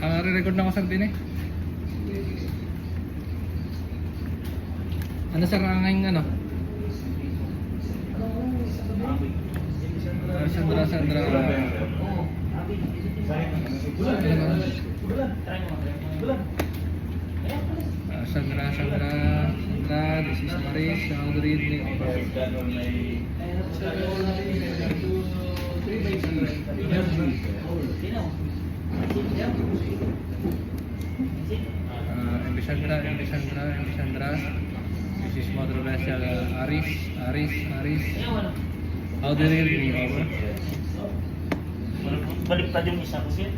Re-record na ako sir din eh. Ano sir ang ngayong ano? Sandra. Sandra. This is Maris. Good evening. MB Sandra. This is Mother Rachel. Aris. How do you read me? Balik pa yung isa ko siya.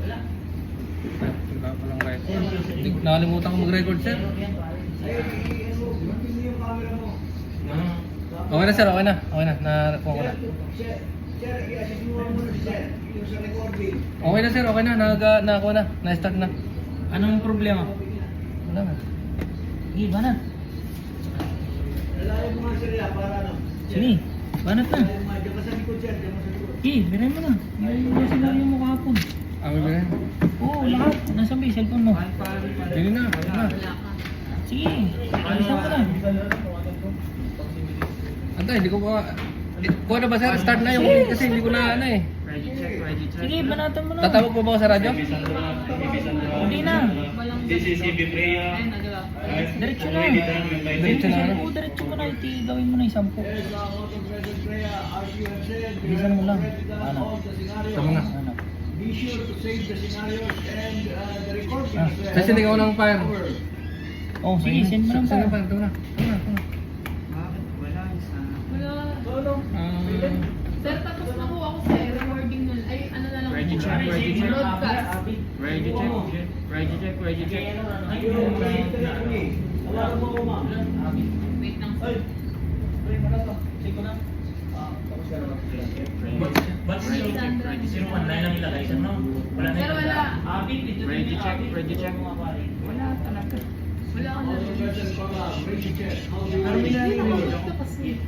Wala. Wala pa lang right. Nakalimutan ko mag-record sir. Okay na sir, okay na. Nakuha ko na. Okay na sir, okay na. Nakakuha na. Na-start na. Anong problema? Wala na. Sige, banat. Sige, banat na. Sige, birin mo na. Birin mo sila yung mukha po. Ako ba yan? Oo, lahat. Nasaan ba yung cellphone mo? Hindi na. Sige, alisan ko na. Antay, hindi ko pa... Kuha na ba sir? Start na yung kasi hindi ko na ano eh. Sige, banatan mo na. Tatawag po ba ako sa radyo? Hindi na. Diretso na. Diretso na ano? Oo, diretso mo na. Gawin mo na yung 10. Bilisan mo lang. Ano? Tama na. Ano? Be sure to save the scenarios and the recording. Kasi hindi ako ng fire. Oh, sige, send mo lang Saan pa. na fire? Tama na. Sir, tapos nakuha ko sa recording nun. Ay, ano na lang. Ready check. Broadcast. Ready check. Wait lang. Ba't ready check? 019 lang ilagay sa no? Wala na. Sir, wala. Ready check. Wala talaga. Wala ka na. Ready check. Hindi na ako kasi.